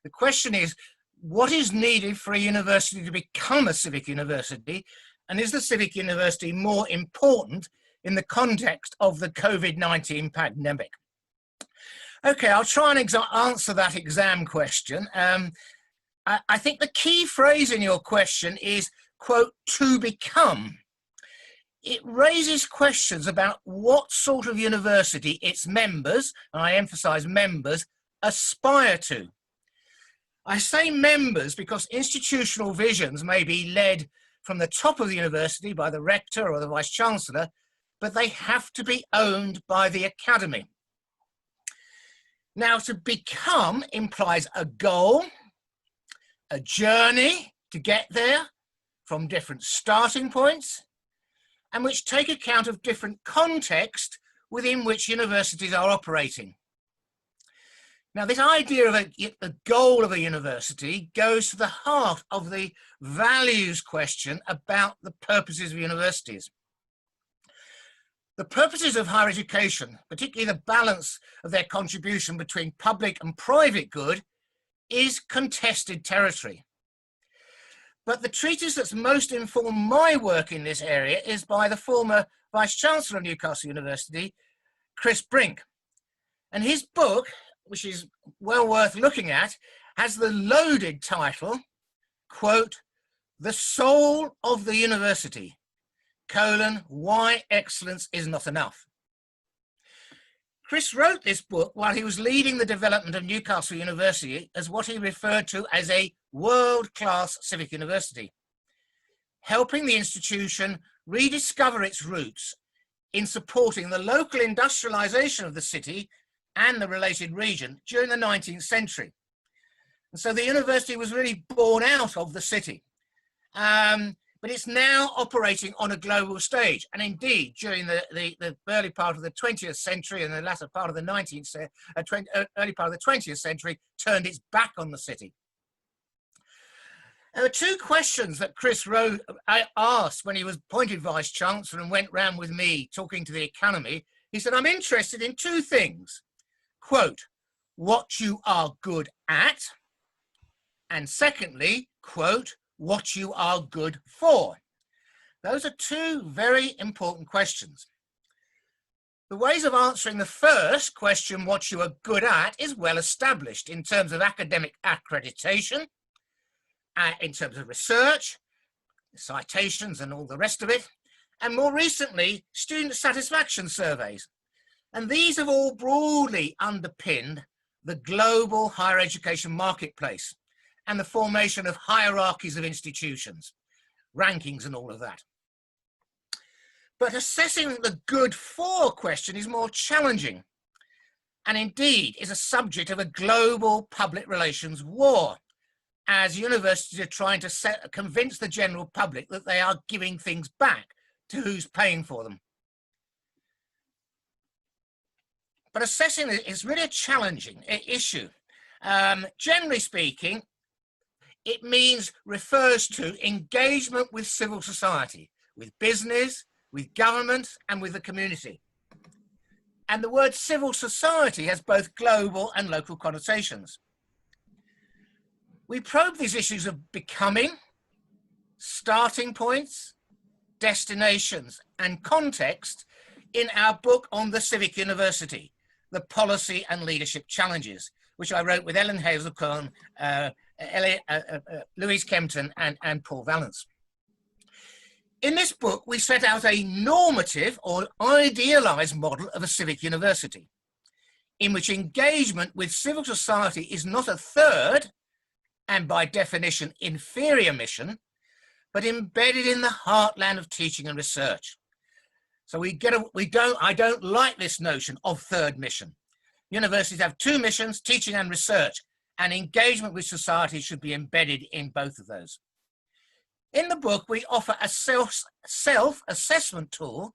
The question is, what is needed for a university to become a civic university? And is the civic university more important in the context of the COVID-19 pandemic? Okay, I'll try and answer that exam question. I think the key phrase in your question is, quote, to become. It raises questions about what sort of university its members, and I emphasize members, aspire to. I say members because institutional visions may be led from the top of the university by the rector or the vice-chancellor, but they have to be owned by the academy. Now, to become implies a goal, a journey to get there from different starting points, and which take account of different context within which universities are operating. Now, this idea of the goal of a university goes to the heart of the values question about the purposes of universities. The purposes of higher education, particularly the balance of their contribution between public and private good, is contested territory. But the treatise that's most informed my work in this area is by the former Vice-Chancellor of Newcastle University, Chris Brink. And his book, which is well worth looking at, has the loaded title, quote, The Soul of the University, why excellence is not enough. Chris wrote this book while he was leading the development of Newcastle University as what he referred to as a world-class civic university, helping the institution rediscover its roots in supporting the local industrialization of the city and the related region during the 19th century. And so the university was really born out of the city. But it's now operating on a global stage. And indeed, during the early part of the 20th century and the latter part of the early part of the 20th century, turned its back on the city. There were two questions that Chris asked when he was appointed Vice-Chancellor and went round with me talking to the academy. He said, I'm interested in two things. Quote, what you are good at. And secondly, quote, what you are good for. Those are two very important questions. The ways of answering the first question, what you are good at, is well established in terms of academic accreditation, in terms of research, citations and all the rest of it, and more recently, student satisfaction surveys. And these have all broadly underpinned the global higher education marketplace and the formation of hierarchies of institutions, rankings and all of that. But assessing the good for question is more challenging, and indeed is a subject of a global public relations war, as universities are trying to convince the general public that they are giving things back to who's paying for them. But assessing it is really a challenging issue. Generally speaking, it refers to engagement with civil society, with business, with government, and with the community. And the word civil society has both global and local connotations. We probe these issues of becoming, starting points, destinations, and context in our book on the civic university, The Policy and Leadership Challenges, which I wrote with Ellen Hazelcorn, Louise Kempton, and Paul Vallance. In this book, we set out a normative or idealized model of a civic university, in which engagement with civil society is not a third, and by definition inferior mission, but embedded in the heartland of teaching and research. So I don't like this notion of third mission. Universities have two missions, teaching and research, and engagement with society should be embedded in both of those. In the book, we offer a self-assessment tool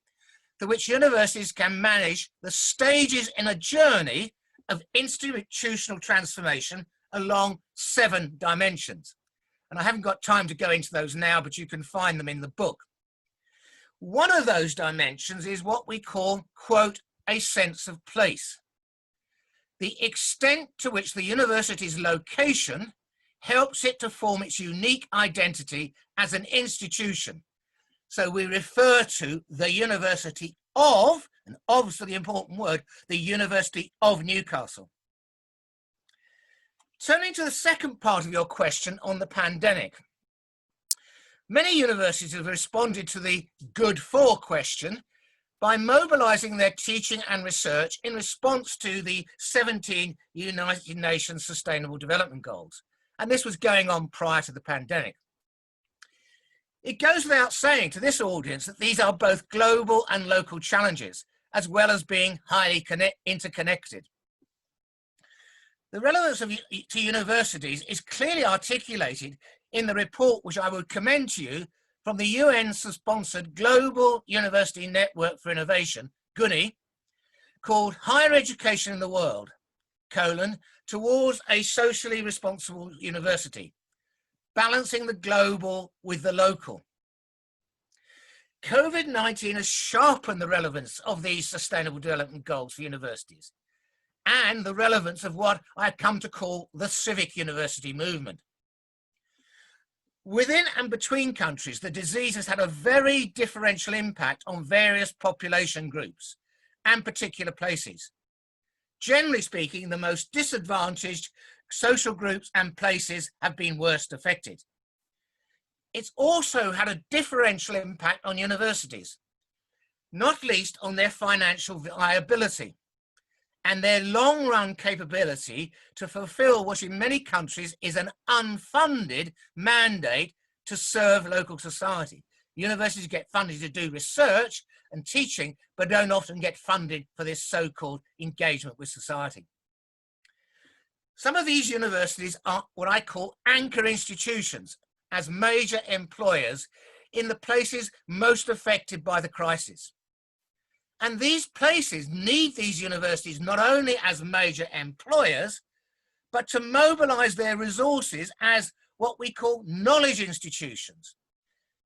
through which universities can manage the stages in a journey of institutional transformation along 7 dimensions. And I haven't got time to go into those now, but you can find them in the book. One of those dimensions is what we call, quote, a sense of place. the extent to which the university's location helps it to form its unique identity as an institution. So we refer to the University of, and of's the important word, the University of Newcastle. Turning to the second part of your question on the pandemic. Many universities have responded to the good for question by mobilizing their teaching and research in response to the 17 United Nations Sustainable Development Goals. And this was going on prior to the pandemic. It goes without saying to this audience that these are both global and local challenges, as well as being highly interconnected. The relevance to universities is clearly articulated in the report which I would commend to you from the UN-sponsored Global University Network for Innovation, GUNI, called Higher Education in the World, towards a socially responsible university, balancing the global with the local. COVID-19 has sharpened the relevance of these sustainable development goals for universities and the relevance of what I've come to call the civic university movement. Within and between countries, the disease has had a very differential impact on various population groups and particular places. Generally speaking, the most disadvantaged social groups and places have been worst affected. It's also had a differential impact on universities, not least on their financial viability and their long-run capability to fulfill what in many countries is an unfunded mandate to serve local society. Universities get funded to do research and teaching, but don't often get funded for this so-called engagement with society. Some of these universities are what I call anchor institutions as major employers in the places most affected by the crisis. And these places need these universities not only as major employers, but to mobilize their resources as what we call knowledge institutions,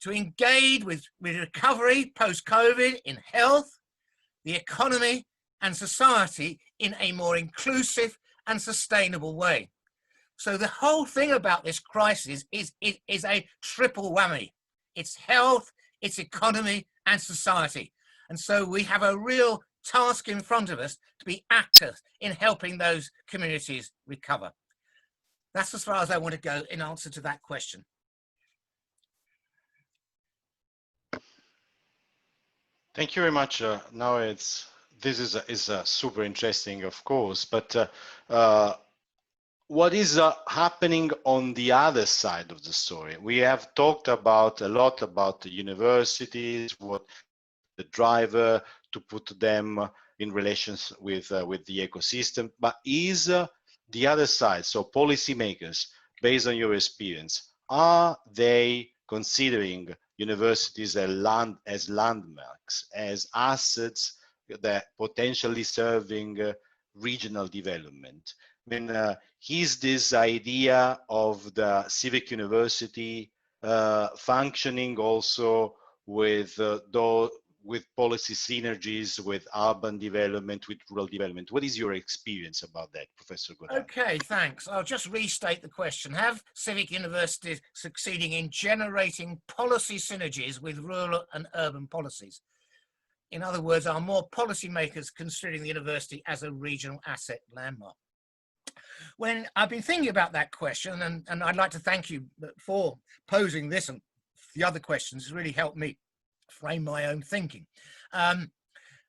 to engage with recovery post-COVID in health, the economy, and society in a more inclusive and sustainable way. So the whole thing about this crisis is a triple whammy. It's health, it's economy, and society. And so we have a real task in front of us to be actors in helping those communities recover. That's as far as I want to go in answer to that question. Thank you very much. Now this is super interesting, of course, but what is happening on the other side of the story? We have talked a lot about the universities, what the driver to put them in relations with the ecosystem, but is the other side, so policymakers, based on your experience, are they considering universities as landmarks, as assets that potentially serving regional development? I mean, is this idea of the civic university functioning also with policy synergies, with urban development, with rural development? What is your experience about that, Professor Goddard? Okay, thanks. I'll just restate the question. Have civic universities succeeding in generating policy synergies with rural and urban policies? In other words, are more policymakers considering the university as a regional asset landmark? When I've been thinking about that question, and I'd like to thank you for posing this and the other questions, it's really helped me frame my own thinking. I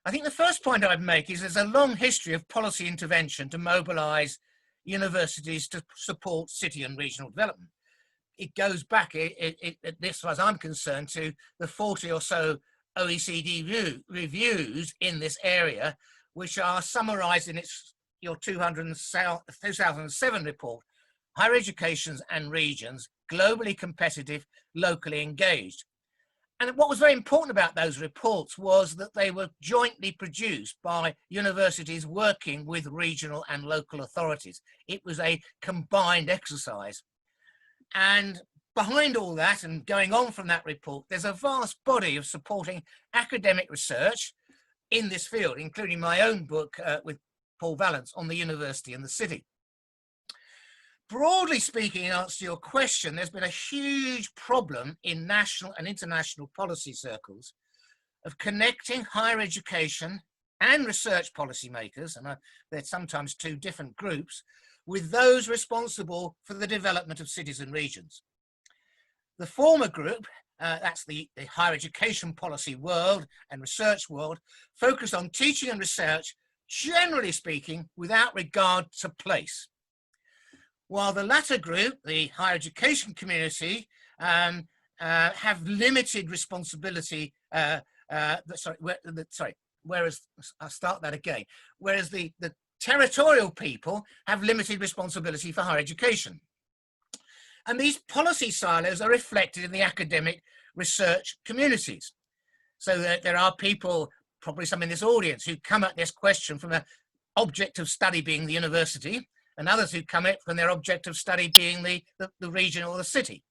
think the first point I'd make is there's a long history of policy intervention to mobilize universities to support city and regional development. It goes back, as far as I'm concerned, to the 40 or so OECD reviews in this area, which are summarized in your 2007 report, Higher Educations and Regions, Globally Competitive, Locally Engaged. And what was very important about those reports was that they were jointly produced by universities working with regional and local authorities. It was a combined exercise. And behind all that, and going on from that report, there's a vast body of supporting academic research in this field, including my own book with Paul Vallance, on the university and the city. Broadly speaking, in answer to your question, there's been a huge problem in national and international policy circles of connecting higher education and research policymakers, and they're sometimes two different groups, with those responsible for the development of cities and regions. The former group, that's the higher education policy world and research world, focused on teaching and research, generally speaking, without regard to place. While the latter group, the higher education community, have limited responsibility, whereas, I'll start that again, whereas the territorial people have limited responsibility for higher education. And these policy silos are reflected in the academic research communities. So that there are people, probably some in this audience, who come at this question from an object of study being the university, and others who come at from their object of study being the region or the city.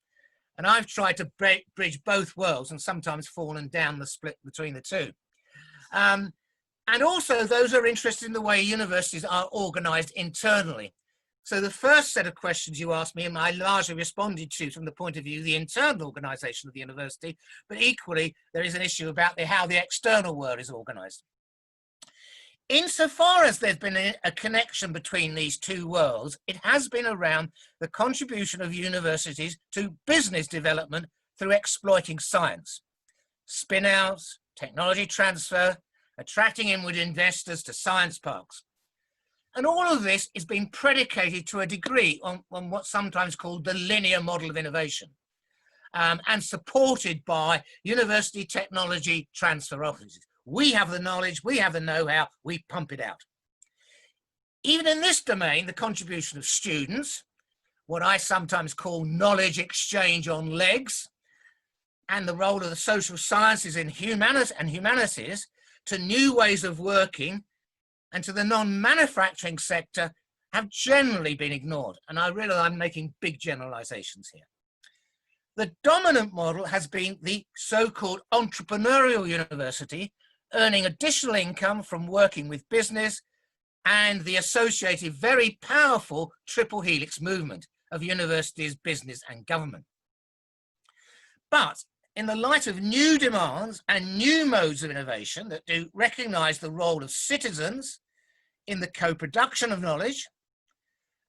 And I've tried to bridge both worlds and sometimes fallen down the split between the two. And also those who are interested in the way universities are organized internally. So the first set of questions you asked me, and I largely responded to from the point of view of the internal organization of the university, but equally there is an issue about how the external world is organized. Insofar as there's been a connection between these two worlds, it has been around the contribution of universities to business development through exploiting science, spin-outs, technology transfer, attracting inward investors to science parks. And all of this is being predicated to a degree on what's sometimes called the linear model of innovation, and supported by university technology transfer offices. We have the knowledge, we have the know-how, we pump it out. Even in this domain, the contribution of students, what I sometimes call knowledge exchange on legs, and the role of the social sciences in humanities to new ways of working and to the non-manufacturing sector have generally been ignored. And I realize I'm making big generalizations here. The dominant model has been the so-called entrepreneurial university, earning additional income from working with business and the associated very powerful triple helix movement of universities, business and government. But in the light of new demands and new modes of innovation that do recognize the role of citizens in the co-production of knowledge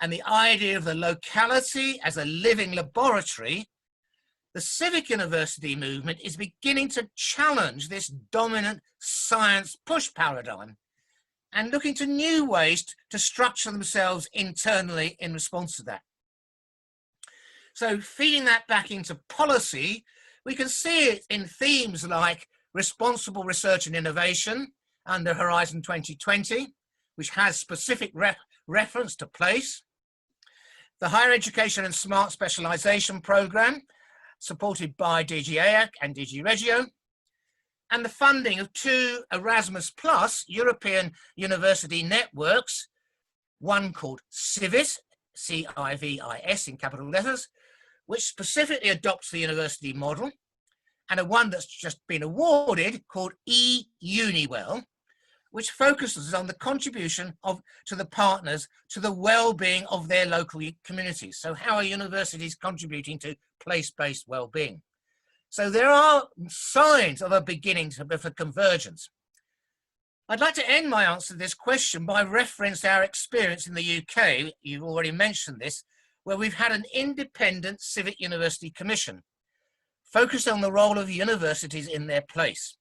and the idea of the locality as a living laboratory, the civic university movement is beginning to challenge this dominant science push paradigm and looking to new ways to structure themselves internally in response to that. So feeding that back into policy, we can see it in themes like responsible research and innovation under Horizon 2020, which has specific reference to place, the Higher Education and Smart Specialisation Programme, supported by DG EAC and DG Regio, and the funding of 2 Erasmus Plus European university networks, one called CIVIS, C-I-V-I-S in capital letters, which specifically adopts the university model, and a one that's just been awarded called eUniWell, which focuses on the contribution to the partners to the well-being of their local communities. So how are universities contributing to place-based well-being? So there are signs of a beginning of a convergence. I'd like to end my answer to this question by reference to our experience in the UK, you've already mentioned this, where we've had an independent civic university commission focused on the role of universities in their place.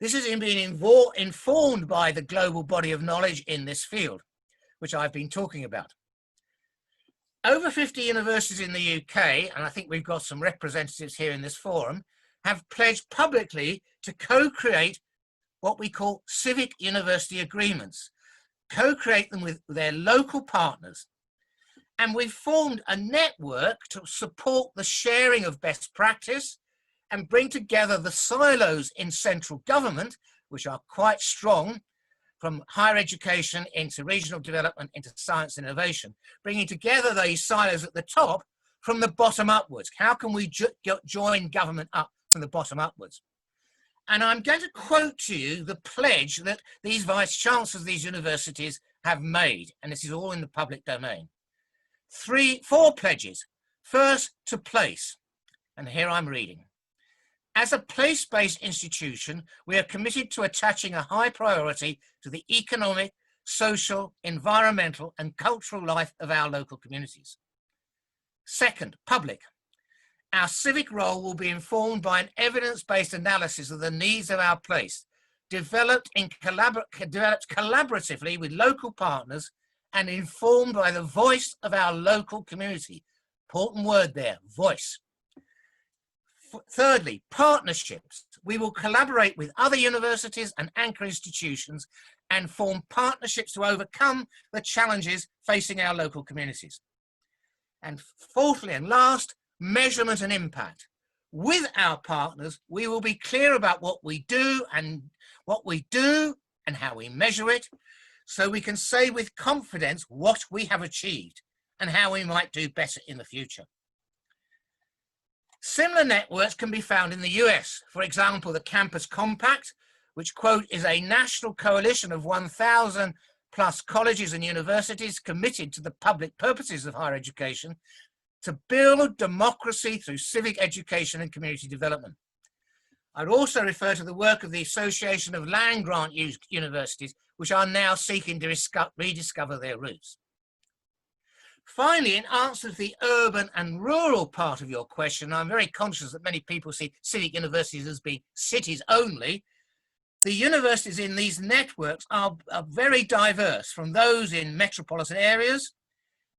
This has been informed by the global body of knowledge in this field, which I've been talking about. Over 50 universities in the UK, and I think we've got some representatives here in this forum, have pledged publicly to co-create what we call civic university agreements, co-create them with their local partners. And we've formed a network to support the sharing of best practice and bring together the silos in central government, which are quite strong, from higher education into regional development into science and innovation, bringing together those silos at the top from the bottom upwards. How can we join government up from the bottom upwards? And I'm going to quote to you the pledge that these vice-chancellors of these universities have made, and this is all in the public domain. 4 pledges. First, to place, and here I'm reading. As a place-based institution, we are committed to attaching a high priority to the economic, social, environmental, and cultural life of our local communities. Second, public. Our civic role will be informed by an evidence-based analysis of the needs of our place, developed collaboratively with local partners and informed by the voice of our local community. Important word there, voice. Thirdly, partnerships. We will collaborate with other universities and anchor institutions and form partnerships to overcome the challenges facing our local communities. And fourthly and last, measurement and impact. With our partners, we will be clear about what we do and how we measure it, so we can say with confidence what we have achieved and how we might do better in the future. Similar networks can be found in the US. For example, the Campus Compact, which, quote, is a national coalition of 1,000 plus colleges and universities committed to the public purposes of higher education to build democracy through civic education and community development. I'd also refer to the work of the Association of Land-Grant Universities, which are now seeking to rediscover their roots. Finally, in answer to the urban and rural part of your question, I'm very conscious that many people see civic universities as being cities only. The universities in these networks are very diverse, from those in metropolitan areas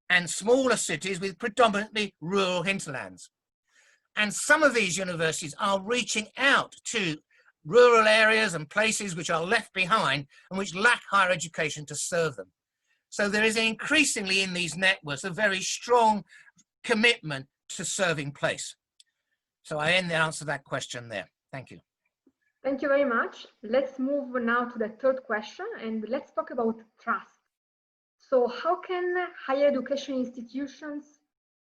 and smaller cities with predominantly rural hinterlands. And some of these universities are reaching out to rural areas and places which are left behind and which lack higher education to serve them. So there is increasingly in these networks a very strong commitment to serving place. So I end the answer to that question there. Thank you. Thank you very much. Let's move now to the third question, and let's talk about trust. So how can higher education institutions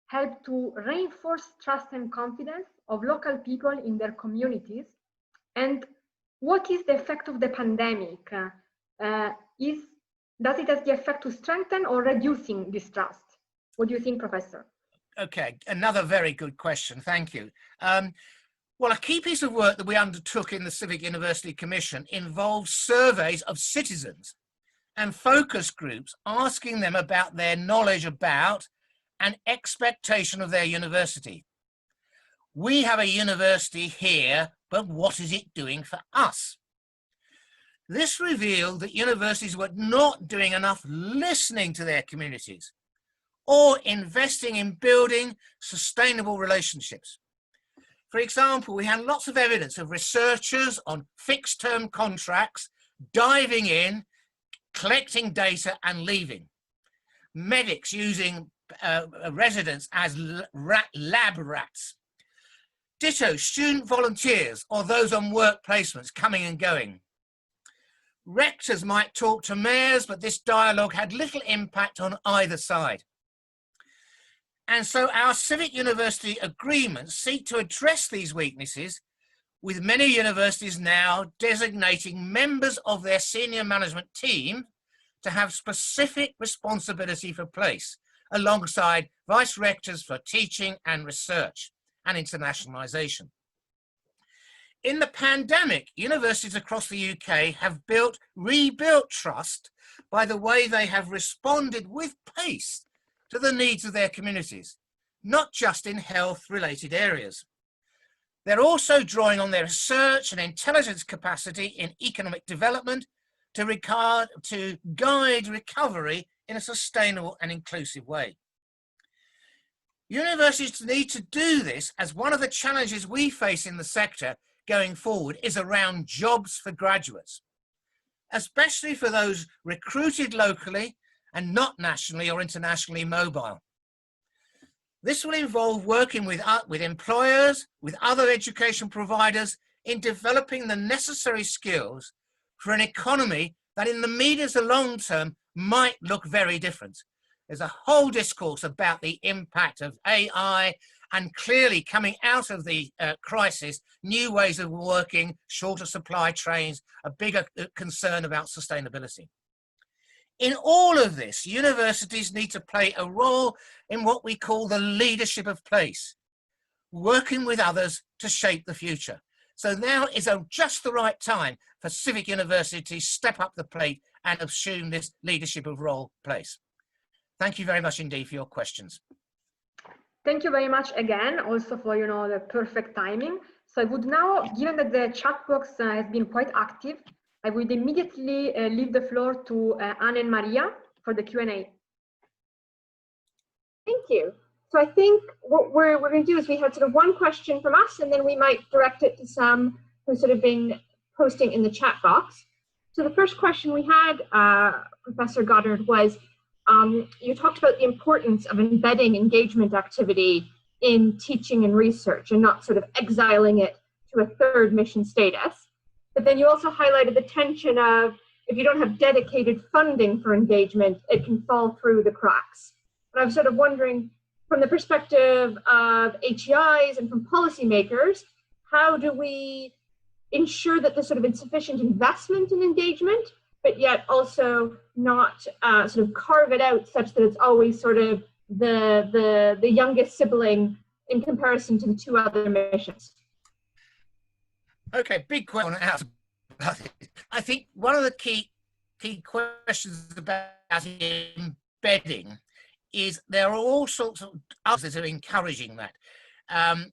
help to reinforce trust and confidence of local people in their communities? And what is the effect of the pandemic? Does it have the effect to strengthen or reducing this trust? What do you think, Professor? Okay, another very good question. Thank you. Well, a key piece of work that we undertook in the Civic University Commission involved surveys of citizens and focus groups, asking them about their knowledge about and expectation of their university. We have a university here, but what is it doing for us? This revealed that universities were not doing enough listening to their communities or investing in building sustainable relationships. For example, we had lots of evidence of researchers on fixed-term contracts diving in, collecting data and leaving. Medics using residents as lab rats. Ditto, student volunteers or those on work placements coming and going. Rectors might talk to mayors, but this dialogue had little impact on either side. And so our civic university agreements seek to address these weaknesses, with many universities now designating members of their senior management team to have specific responsibility for place, alongside vice rectors for teaching and research and internationalization. In the pandemic, universities across the UK have rebuilt trust by the way they have responded with pace to the needs of their communities, not just in health-related areas. They're also drawing on their research and intelligence capacity in economic development to guide recovery in a sustainable and inclusive way. Universities need to do this, as one of the challenges we face in the sector going forward is around jobs for graduates, especially for those recruited locally and not nationally or internationally mobile. This will involve working with employers, with other education providers in developing the necessary skills for an economy that in the medium to long term might look very different. There's a whole discourse about the impact of AI And clearly coming out of the crisis, new ways of working, shorter supply chains, a bigger concern about sustainability. In all of this, universities need to play a role in what we call the leadership of place, working with others to shape the future. So now is just the right time for civic universities to step up the plate and assume this leadership of role place. Thank you very much indeed for your questions. Thank you very much again, also for the perfect timing. So I would now, given that the chat box has been quite active, I would immediately leave the floor to Anne and Maria for the Q&A. Thank you. So I think what we're going to do is we had sort of one question from us, and then we might direct it to some who's sort of been posting in the chat box. So the first question we had, Professor Goddard, was you talked about the importance of embedding engagement activity in teaching and research and not sort of exiling it to a third mission status. But then you also highlighted the tension of if you don't have dedicated funding for engagement, it can fall through the cracks. And I'm sort of wondering, from the perspective of HEIs and from policymakers, how do we ensure that there's sort of insufficient investment in engagement, but yet also not sort of carve it out such that it's always sort of the youngest sibling in comparison to the two other missions? Okay, big question out about it. I think one of the key questions about embedding is there are all sorts of others that are encouraging that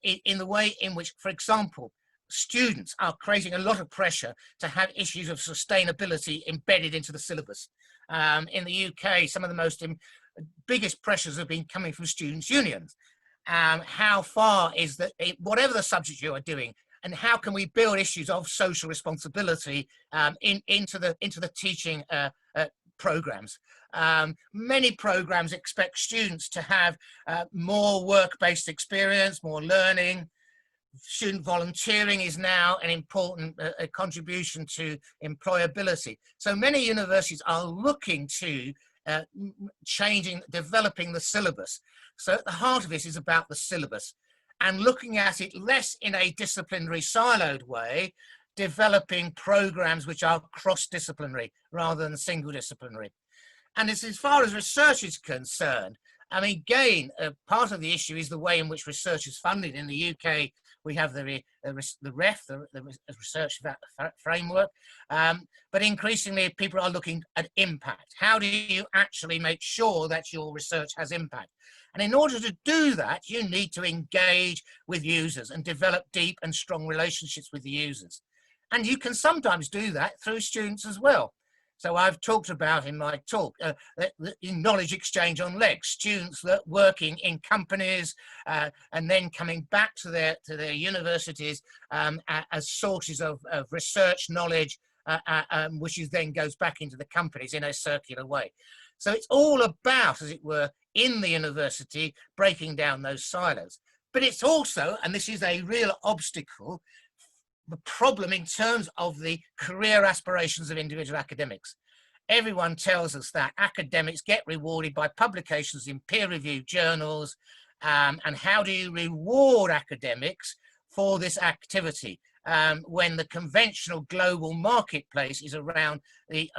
in the way in which, for example, students are creating a lot of pressure to have issues of sustainability embedded into the syllabus. In the UK, some of the biggest pressures have been coming from students' unions. How far is that, whatever the subject you are doing, and how can we build issues of social responsibility into the teaching programs? Many programs expect students to have more work-based experience, more learning. Student volunteering is now an important contribution to employability. So many universities are looking to developing the syllabus. So at the heart of it is about the syllabus and looking at it less in a disciplinary siloed way, developing programs which are cross-disciplinary rather than single disciplinary. And as far as research is concerned, I mean, again, part of the issue is the way in which research is funded. In the UK, we have the REF, the Research Framework, but increasingly people are looking at impact. How do you actually make sure that your research has impact? And in order to do that, you need to engage with users and develop deep and strong relationships with the users. And you can sometimes do that through students as well. So I've talked about in my talk the knowledge exchange on legs, students that working in companies and then coming back to their universities as sources of research knowledge, which then goes back into the companies in a circular way. So it's all about, as it were, in the university, breaking down those silos. But it's also, and this is a real obstacle, the problem in terms of the career aspirations of individual academics. Everyone tells us that academics get rewarded by publications in peer-reviewed journals, and how do you reward academics for this activity when the conventional global marketplace is around the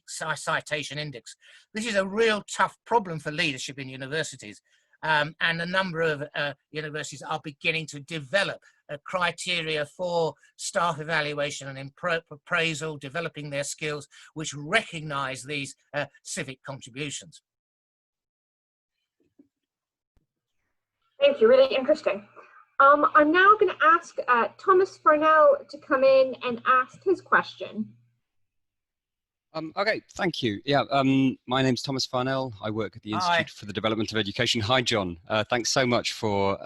citation index? This is a real tough problem for leadership in universities. And a number of universities are beginning to develop a criteria for staff evaluation and appraisal, developing their skills, which recognize these civic contributions. Thank you, really interesting. I'm now going to ask Thomas Farnell to come in and ask his question. Okay, thank you. Yeah, my name's Thomas Farnell. I work at the Institute for the Development of Education. Hi, John. Thanks so much for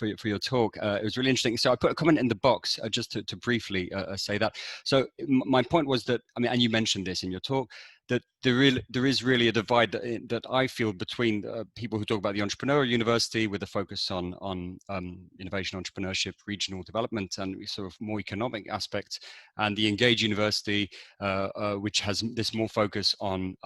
your talk. It was really interesting. So I put a comment in the box just to briefly say that. So my point was that, I mean, and you mentioned this in your talk, that there is really a divide that I feel between people who talk about the entrepreneurial university with a focus on innovation, entrepreneurship, regional development, and sort of more economic aspects, and the Engage University, which has this more focus on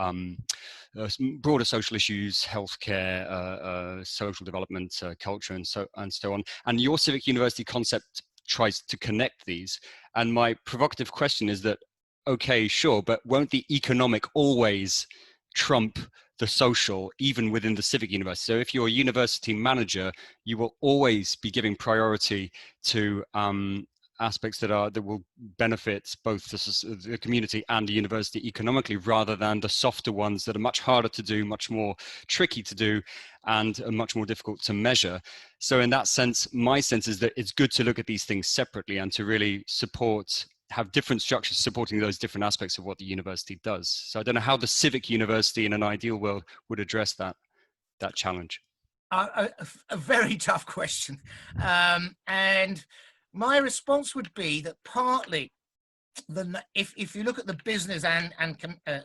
broader social issues, healthcare, social development, culture, and so on. And your civic university concept tries to connect these. And my provocative question is that, okay, sure, but won't the economic always trump the social, even within the civic university? So if you're a university manager, you will always be giving priority to aspects that will benefit both the community and the university economically, rather than the softer ones that are much harder to do, much more tricky to do, and are much more difficult to measure. So in that sense, my sense is that it's good to look at these things separately and to really have different structures supporting those different aspects of what the university does. So I don't know how the civic university in an ideal world would address that challenge. A very tough question. And my response would be that partly, if you look at the business and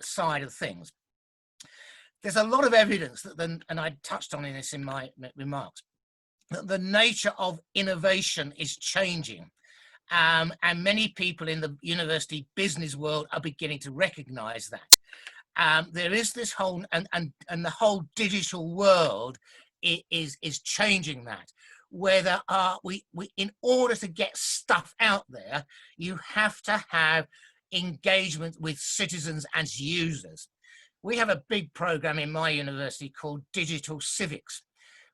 side of things, there's a lot of evidence that, and I touched on this in my remarks, that the nature of innovation is changing. And many people in the university business world are beginning to recognize that. There is this whole, and the whole digital world is changing that, where we in order to get stuff out there, you have to have engagement with citizens as users. We have a big program in my university called Digital Civics,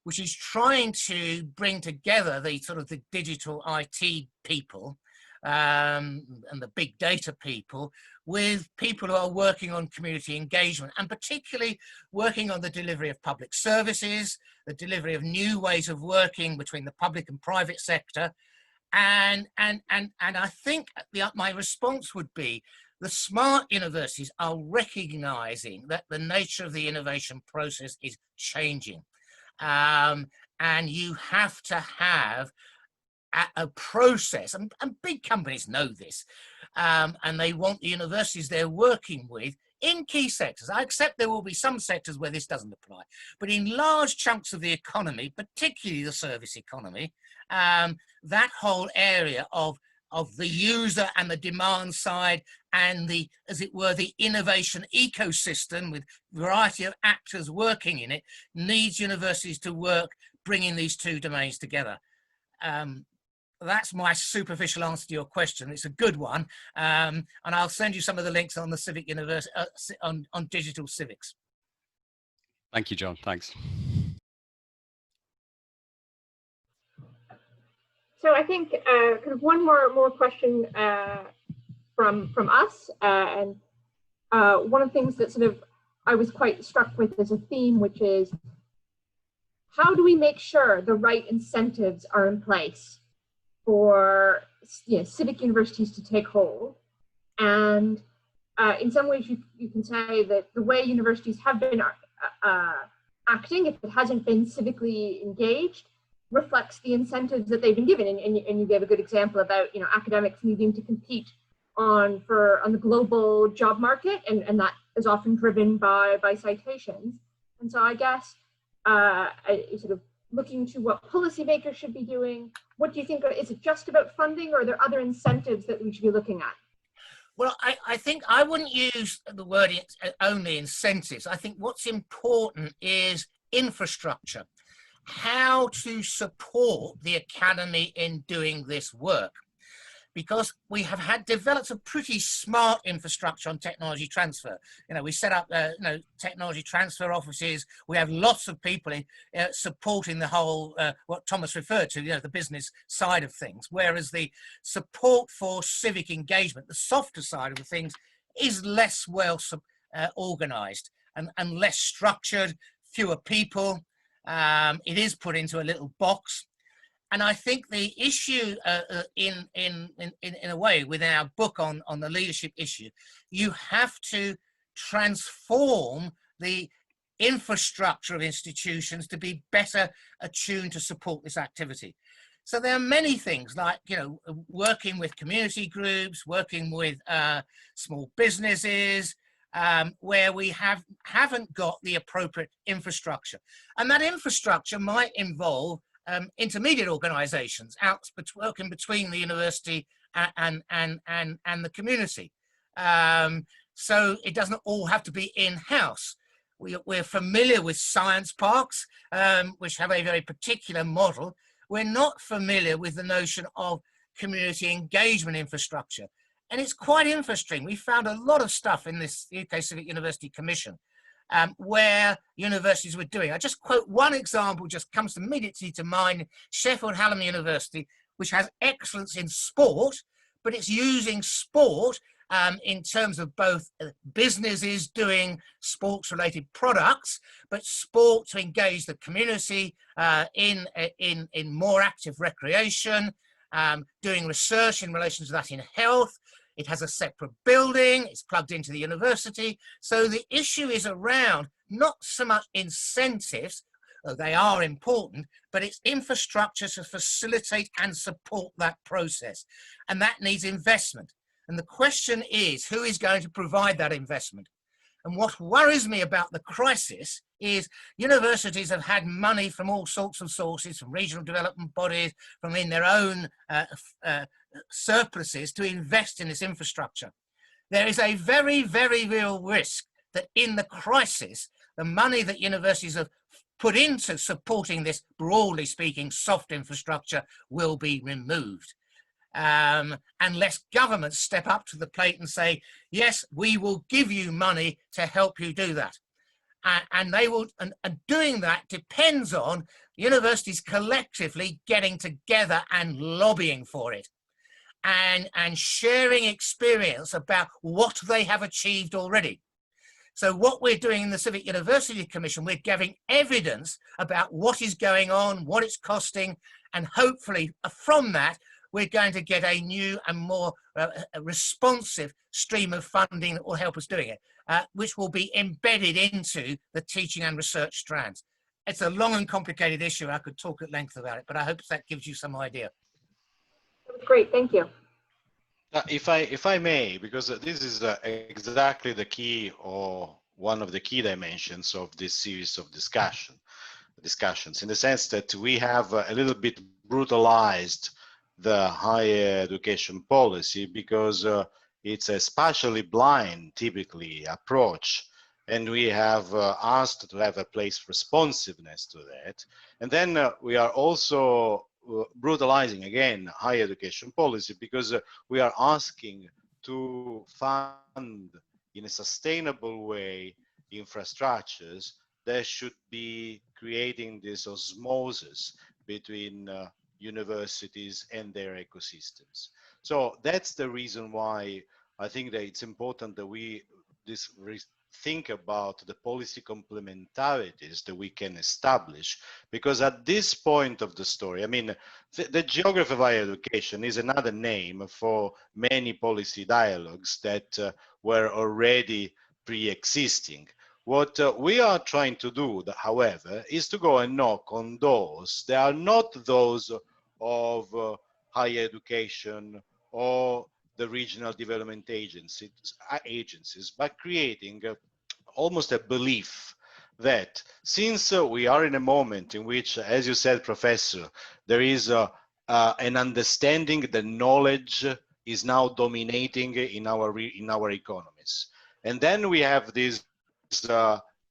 which is trying to bring together the sort of the digital IT people and the big data people with people who are working on community engagement, and particularly working on the delivery of public services, the delivery of new ways of working between the public and private sector. And I think my response would be, the smart universities are recognizing that the nature of the innovation process is changing. And you have to have a process, and big companies know this, and they want the universities they're working with in key sectors. I accept there will be some sectors where this doesn't apply, but in large chunks of the economy, particularly the service economy, that whole area of the user and the demand side, and the, as it were, the innovation ecosystem with a variety of actors working in it, needs universities to work bringing these two domains together. That's my superficial answer to your question. It's a good one, and I'll send you some of the links on the Civic University on digital civics. Thank you, John. Thanks. So I think kind of one more question from us, and one of the things that sort of I was quite struck with as a theme, which is, how do we make sure the right incentives are in place for civic universities to take hold? And in some ways you can say that the way universities have been acting, if it hasn't been civically engaged, reflects the incentives that they've been given. And you gave a good example about academics needing to compete on the global job market, and that is often driven by citations. And so I guess sort of looking to what policymakers should be doing, what do you think? Is it just about funding, or are there other incentives that we should be looking at? Well, I think I wouldn't use the word only incentives. I think what's important is infrastructure, how to support the academy in doing this work. Because we have developed a pretty smart infrastructure on technology transfer. We set up technology transfer offices. We have lots of people supporting the whole, what Thomas referred to, the business side of things. Whereas the support for civic engagement, the softer side of the things, is less well organized and less structured, fewer people. It is put into a little box. And I think the issue in a way with our book on the leadership issue, you have to transform the infrastructure of institutions to be better attuned to support this activity. So there are many things like, working with community groups, working with small businesses, where we haven't got the appropriate infrastructure. And that infrastructure might involve intermediate organizations working between the university and the community. So it doesn't all have to be in-house. We're familiar with science parks, which have a very particular model. We're not familiar with the notion of community engagement infrastructure. And it's quite interesting. We found a lot of stuff in this UK Civic University Commission where universities were doing. I just quote one example, just comes immediately to mind, Sheffield Hallam University, which has excellence in sport, but it's using sport in terms of both businesses doing sports-related products, but sport to engage the community in more active recreation, doing research in relation to that in health. It has a separate building, it's plugged into the university. So the issue is around not so much incentives, though they are important, but it's infrastructure to facilitate and support that process. And that needs investment. And the question is, who is going to provide that investment? And what worries me about the crisis is universities have had money from all sorts of sources, from regional development bodies, from in their own surpluses to invest in this infrastructure. There is a very, very real risk that in the crisis, the money that universities have put into supporting this, broadly speaking, soft infrastructure will be removed. Unless governments step up to the plate and say, yes, we will give you money to help you do that. And they will, and doing that depends on universities collectively getting together and lobbying for it and sharing experience about what they have achieved already. So what we're doing in the Civic University Commission, we're giving evidence about what is going on, what it's costing, and hopefully from that, we're going to get a new and more responsive stream of funding that will help us doing it, which will be embedded into the teaching and research strands. It's a long and complicated issue. I could talk at length about it, but I hope that gives you some idea. That was great, thank you. If I may, because this is exactly the key or one of the key dimensions of this series of discussions, in the sense that we have a little bit brutalized the higher education policy because it's a spatially blind, typically, approach. And we have asked to have a place responsiveness to that. And then we are also brutalizing, again, higher education policy because we are asking to fund in a sustainable way infrastructures that should be creating this osmosis between universities and their ecosystems. So that's the reason why I think that it's important that we think about the policy complementarities that we can establish, because at this point of the story, I mean, the geography of higher education is another name for many policy dialogues that were already pre-existing. What we are trying to do, however, is to go and knock on doors. They are not those of higher education or the regional development agencies, but creating almost a belief that since we are in a moment in which, as you said, Professor, there is an understanding that knowledge is now dominating in our economies. And then we have these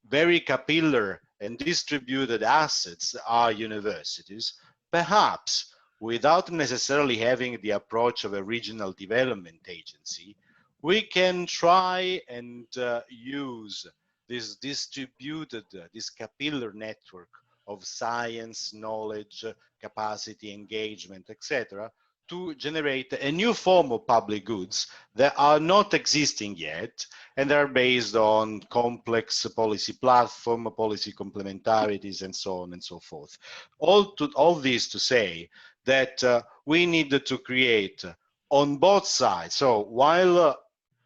very capillary and distributed assets are universities, perhaps without necessarily having the approach of a regional development agency, we can try and use this distributed, this capillary network of science, knowledge, capacity, engagement, etc., to generate a new form of public goods that are not existing yet, and are based on complex policy platform, policy complementarities, and so on and so forth. All this to say that we need to create on both sides. So while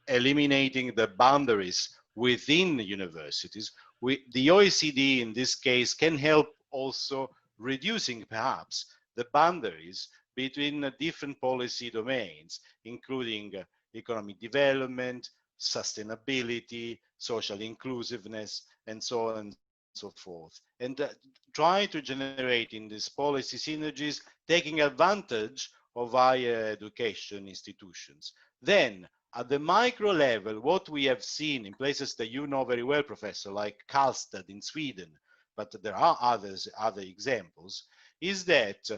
eliminating the boundaries within universities, the OECD in this case can help also reducing perhaps the boundaries between different policy domains, including economic development, sustainability, social inclusiveness, and so on and so forth. And try to generate in these policy synergies, taking advantage of higher education institutions. Then, at the micro level, what we have seen in places that you know very well, Professor, like Karlstad in Sweden, but there are other examples, is that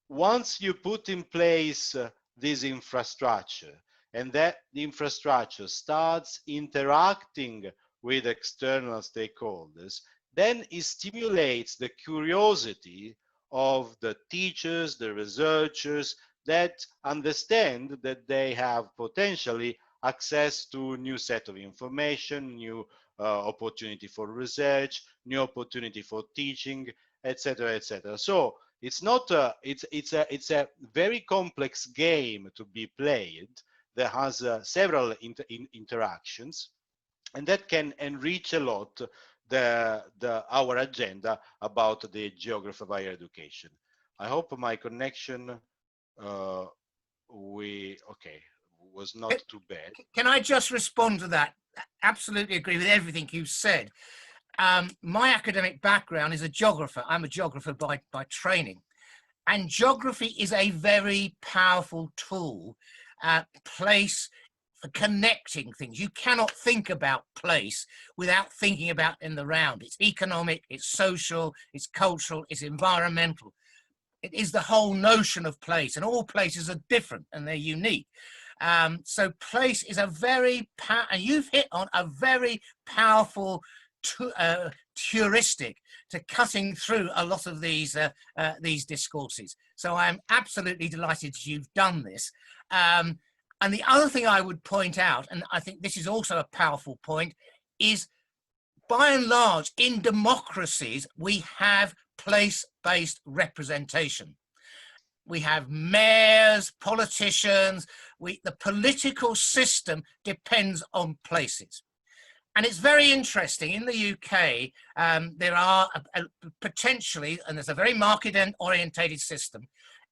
once you put in place this infrastructure, and that the infrastructure starts interacting with external stakeholders, then it stimulates the curiosity of the teachers, the researchers, that understand that they have potentially access to new set of information, new opportunity for research, new opportunity for teaching, etc., etc. So it's not it's a very complex game to be played that has several interactions, and that can enrich a lot our agenda about the geography of higher education. I hope my connection was not too bad. Can I just respond to that? Absolutely agree with everything you said. My academic background is a geographer. I'm a geographer by training. And geography is a very powerful tool, place for connecting things. You cannot think about place without thinking about in the round. It's economic, it's social, it's cultural, it's environmental. It is the whole notion of place, and all places are different and they're unique. So place is a very and you've hit on a very powerful heuristic to cutting through a lot of these discourses. So I'm absolutely delighted you've done this. And the other thing I would point out, and I think this is also a powerful point, is by and large in democracies we have place-based representation. We have mayors, politicians. The political system depends on places. And it's very interesting. In the UK, there are potentially, and there's a very market-orientated system,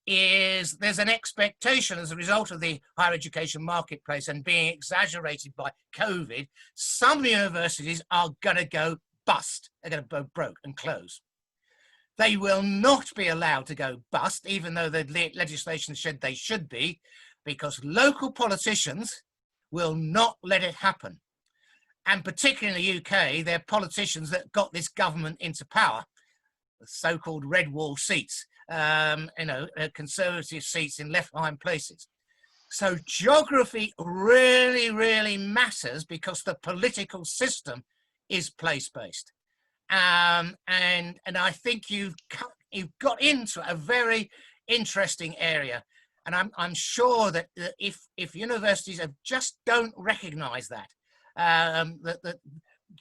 there's an expectation as a result of the higher education marketplace and being exaggerated by COVID, some universities are going to go bust. They're going to go broke and close. They will not be allowed to go bust, even though the legislation said they should be, because local politicians will not let it happen. And particularly in the UK, they're politicians that got this government into power, the so-called red wall seats, conservative seats in left-behind places. So geography really, really matters because the political system is place-based. And I think you've got into a very interesting area, and I'm sure that if universities just don't recognise that, that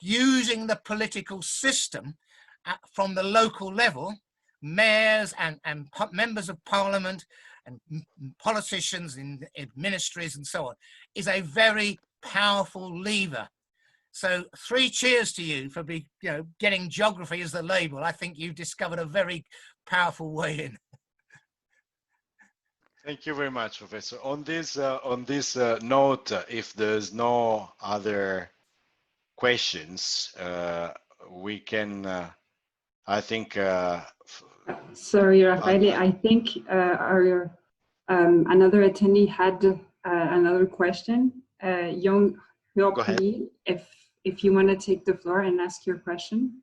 using the political system from the local level, mayors and members of parliament and politicians in ministries and so on, is a very powerful lever. So 3 cheers to you for getting geography as the label. I think you've discovered a very powerful way in. Thank you very much, Professor. On this note, if there's no other questions, we can, I think. Sorry, Raffaele, I think our another attendee had another question. Young, go ahead. If you want to take the floor and ask your question.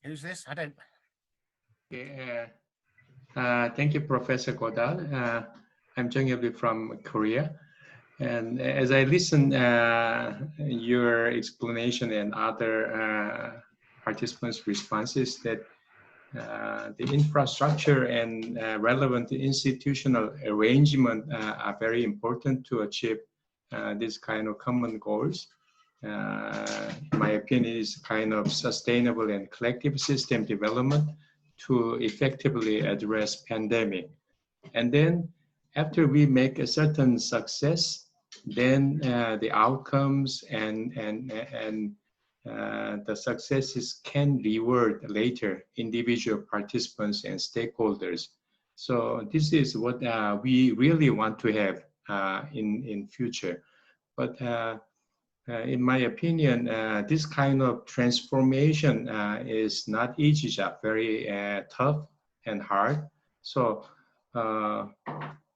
Who's this? I don't. Thank you, Professor Goddard. I'm Jung Yeobi from Korea. And as I listen your explanation and other participants' responses, that the infrastructure and relevant institutional arrangement are very important to achieve this kind of common goals. In my opinion, is kind of sustainable and collective system development to effectively address pandemic. And then after we make a certain success, then the outcomes and the successes can reward later individual participants and stakeholders. So this is what we really want to have in future. But in my opinion, this kind of transformation is not easy job, very tough and hard. So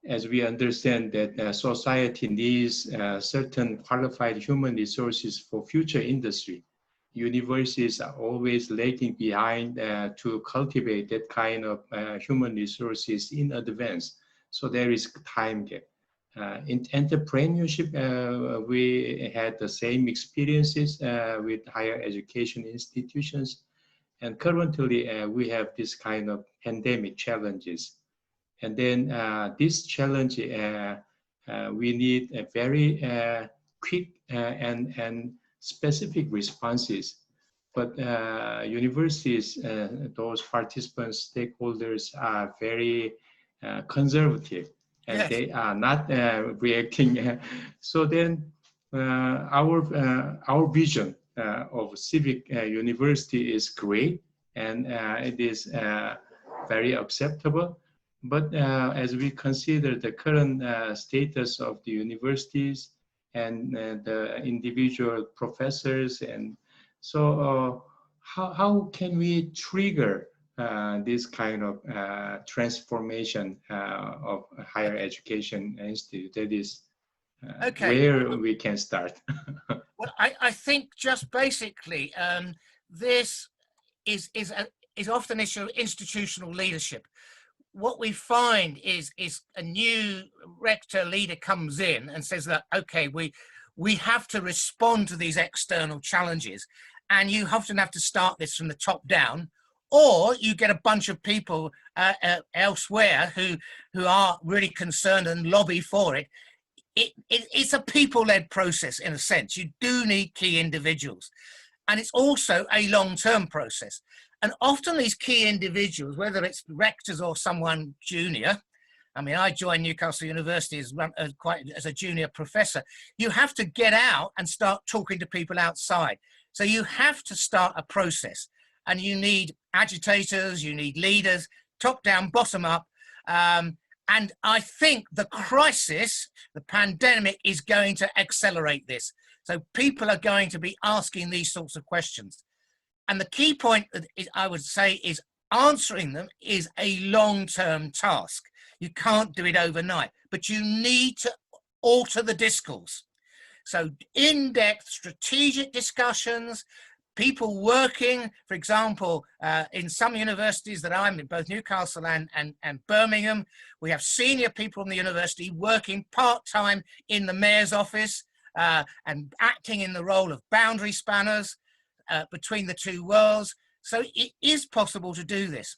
as we understand that society needs certain qualified human resources for future industry, universities are always lagging behind to cultivate that kind of human resources in advance. So there is time gap. In entrepreneurship, we had the same experiences with higher education institutions. And currently, we have this kind of pandemic challenges. And then this challenge, we need a very quick and specific responses. But universities, those participants, stakeholders are very conservative. And yes, they are not reacting. So then our vision of civic university is great, and it is very acceptable. But as we consider the current status of the universities and the individual professors, and so how can we trigger this kind of transformation of higher education institute? That is where we can start. Well, I think just basically this is often an issue of institutional leadership. What we find is a new rector leader comes in and says that, okay, we have to respond to these external challenges, and you often have to start this from the top down, or you get a bunch of people elsewhere who are really concerned and lobby for it. It's a people-led process in a sense. You do need key individuals, and it's also a long-term process. And often these key individuals, whether it's rectors or someone junior, I mean, I joined Newcastle University as a junior professor. You have to get out and start talking to people outside. So you have to start a process, and you need agitators, you need leaders, top down, bottom up. And I think the crisis, the pandemic, is going to accelerate this. So people are going to be asking these sorts of questions. And the key point that I would say is answering them is a long-term task. You can't do it overnight, but you need to alter the discourse. So in-depth strategic discussions, people working, for example, in some universities that I'm in, both Newcastle and Birmingham, we have senior people in the university working part-time in the mayor's office and acting in the role of boundary spanners between the two worlds. So it is possible to do this.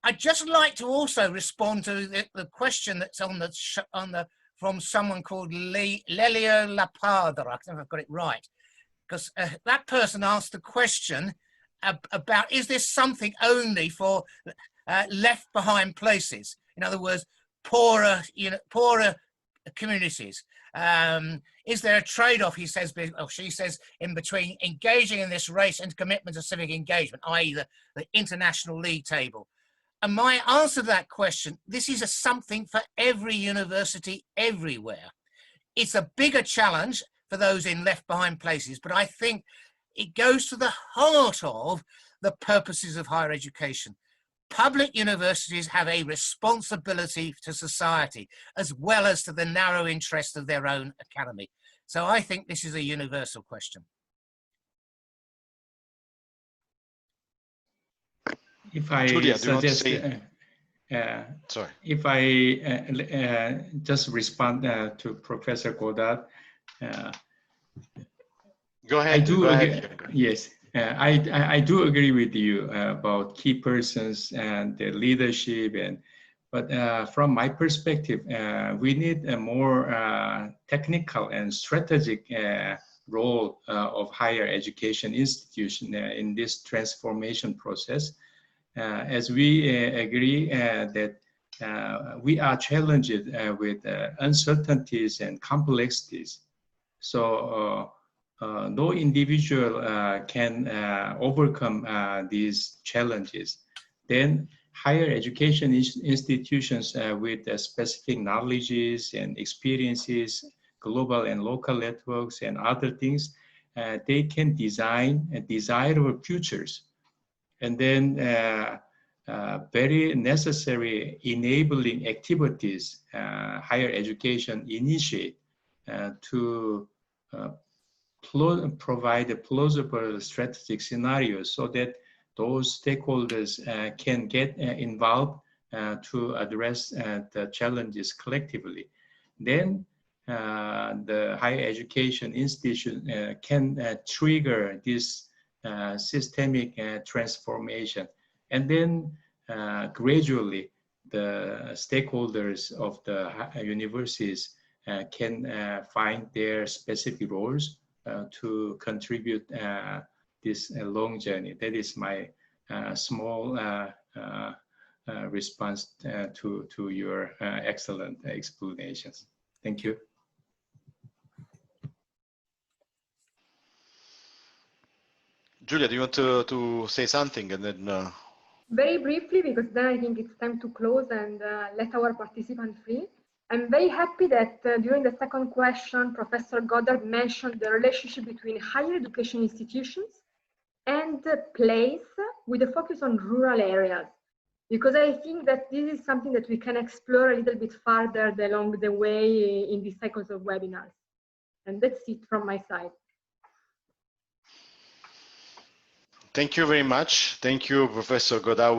I'd just like to also respond to the question that's from someone called Lelio Lapadra. I think I've got it right. Because that person asked the question about, is this something only for left behind places? In other words, poorer communities. Is there a trade-off, he says, or she says, in between engaging in this race and commitment to civic engagement, i.e. the international league table? And my answer to that question, this is something for every university everywhere. It's a bigger challenge for those in left behind places, but I think it goes to the heart of the purposes of higher education. Public universities have a responsibility to society as well as to the narrow interest of their own academy. So I think this is a universal question. If I Julia, suggest, sorry. If I just respond to Professor Goddard, go ahead. Yes, I do agree with you about key persons and the leadership, but from my perspective, we need a more technical and strategic role of higher education institution in this transformation process. As we agree that we are challenged with uncertainties and complexities. So no individual can overcome these challenges. Then higher education institutions with specific knowledges and experiences, global and local networks and other things, they can design desirable futures. And then very necessary enabling activities higher education initiate to provide a plausible strategic scenarios so that those stakeholders can get involved to address the challenges collectively. Then the higher education institution can trigger this systemic transformation. And then gradually the stakeholders of the universities can find their specific roles to contribute this long journey. That is my small response to your excellent explanations. Thank you. Julia, do you want to say something and then? Very briefly, because then I think it's time to close and let our participants free. I'm very happy that during the second question, Professor Goddard mentioned the relationship between higher education institutions and place with a focus on rural areas, because I think that this is something that we can explore a little bit further along the way in these cycles of webinars. And that's it from my side. Thank you very much. Thank you, Professor Goddard.